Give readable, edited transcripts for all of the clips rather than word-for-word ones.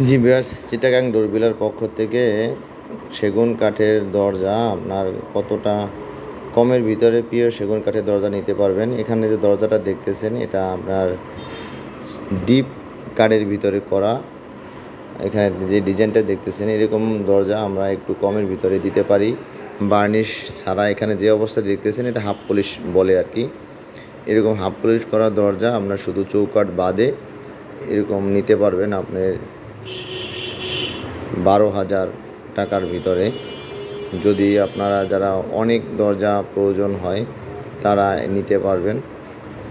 জি viewers, Chittagong ডোরবিলার পক্ষ থেকে সেগুন কাঠের দরজা আপনার কতটা কমের ভিতরে পিওর সেগুন কাঠের দরজা নিতে পারবেন। এখানে যে দরজাটা দেখতেছেন এটা আপনার ডিপ কাঠের ভিতরে করা। এখানে যে ডিজাইনটা দেখতেছেন এরকম দরজা আমরা একটু কমের ভিতরে দিতে পারি বার্নিশ ছাড়া। এখানে যে অবস্থা দেখতেছেন এটা হাফ পলিশ বলে আর কি। এরকম হাফ পলিশ করা দরজা আপনার শুধু চৌকাঠ বাদে এরকম নিতে পারবেন আপনার 12,000 টাকার ভিতরে। যদি আপনারা যারা অনেক দরজা প্রয়োজন হয় তারা নিতে পারবেন।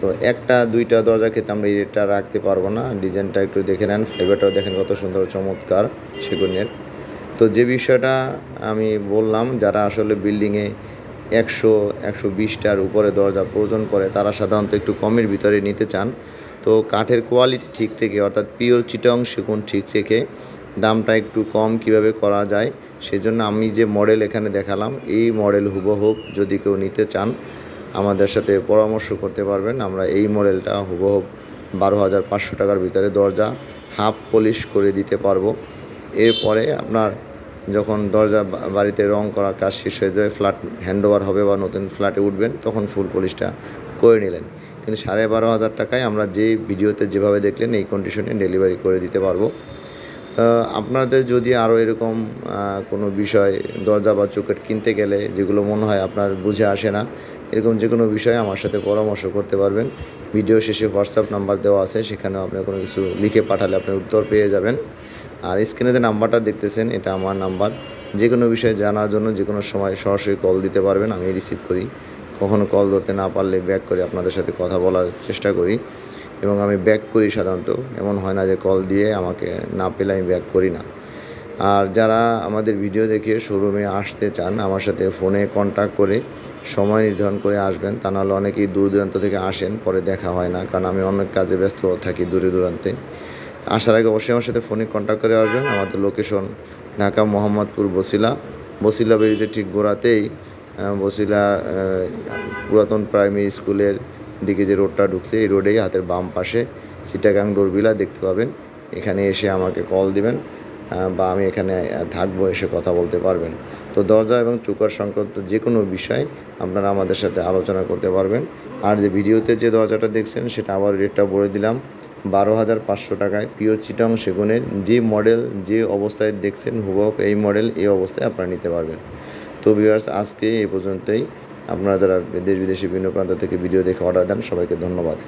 তো একটা দুইটা দরজার ক্ষেত্রে আমরা এই রেটটা রাখতে পারবো না। ডিজাইনটা একটু দেখে নেন, ফাইবারটাও দেখেন কত সুন্দর চমৎকার সেগুনের। তো যে বিষয়টা আমি বললাম, যারা আসলে বিল্ডিংয়ে 100-120টার উপরে দরজা প্রয়োজন পড়ে তারা সাধারণত একটু কমের ভিতরে নিতে চান। তো কাঠের কোয়ালিটি ঠিক রেখে অর্থাৎ পিওর চিটং সেগুন ঠিক রেখে দামটা একটু কম কিভাবে করা যায় সেজন্য আমি যে মডেল এখানে দেখালাম এই মডেল হুবহুব যদি কেউ নিতে চান আমাদের সাথে পরামর্শ করতে পারবেন। আমরা এই মডেলটা হুবহুব 12,500 টাকার ভিতরে দরজা হাফ পলিশ করে দিতে পারবো। এরপরে আপনার যখন দরজা বাড়িতে রং করা কাজ শেষ হয়ে যাবে, ফ্ল্যাট হ্যান্ডওভার হবে বা নতুন ফ্ল্যাটে উঠবেন তখন ফুল পলিশটা করে নিলেন। কিন্তু 12,500 টাকায় আমরা যে ভিডিওতে যেভাবে দেখলেন এই কন্ডিশনে ডেলিভারি করে দিতে পারবো। আপনাদের যদি আরও এরকম কোনো বিষয় দরজা বা চৌকাঠ কিনতে গেলে যেগুলো মনে হয় আপনার বুঝে আসে না, এরকম যে কোনো বিষয়ে আমার সাথে পরামর্শ করতে পারবেন। ভিডিও শেষে হোয়াটসঅ্যাপ নাম্বার দেওয়া আছে, সেখানেও আপনি কোনো কিছু লিখে পাঠালে আপনি উত্তর পেয়ে যাবেন। আর স্ক্রিনে যে নাম্বারটা দেখতেছেন এটা আমার নাম্বার। যে কোনো বিষয়ে জানার জন্য যে কোনো সময় সরাসরি কল দিতে পারবেন, আমি রিসিভ করি। কখনো কল ধরতে না পারলে ব্যাক করে আপনাদের সাথে কথা বলার চেষ্টা করি এবং আমি ব্যাক করি সাধারণত। এমন হয় না যে কল দিয়ে আমাকে না পেলে আমি ব্যাক করি না। আর যারা আমাদের ভিডিও দেখে শোরুমে আসতে চান আমার সাথে ফোনে কন্ট্যাক্ট করে সময় নির্ধারণ করে আসবেন। তা নাহলে অনেকেই দূর দূরান্ত থেকে আসেন, পরে দেখা হয় না, কারণ আমি অনেক কাজে ব্যস্ত থাকি দূরে দূরান্তে। আসার আগে অবশ্যই আমার সাথে ফোনে কন্ট্যাক্ট করে আসবেন। আমাদের লোকেশন ঢাকা মোহাম্মদপুর বসিলা ব্রিজের ঠিক গোড়াতেই বসিলা পুরাতন প্রাইমারি স্কুলের দিকে যে রোডটা ঢুকছে এই রোডেই হাতের বাম পাশে চিটাগাং ডোরবিলা দেখতে পাবেন। এখানে এসে আমাকে কল দিবেন বা আমি এখানে থাকবো, এসে কথা বলতে পারবেন। তো দরজা এবং চৌকাঠ সংক্রান্ত যে কোনো বিষয় আপনারা আমাদের সাথে আলোচনা করতে পারবেন। আর যে ভিডিওতে যে দরজাটা দেখছেন সেটা আবার রেটটা বলে দিলাম, 12,500 টাকায় পিওর চিটং সেগুনের যে মডেল যে অবস্থায় দেখছেন হুবহুব এই মডেল এই অবস্থায় আপনারা নিতে পারবেন। তো ভিউয়ার্স, আজকে এই পর্যন্তই। আপনারা যারা দেশ বিদেশে বিভিন্ন প্রান্ত থেকে ভিডিও দেখে অর্ডার দেন সবাইকে ধন্যবাদ।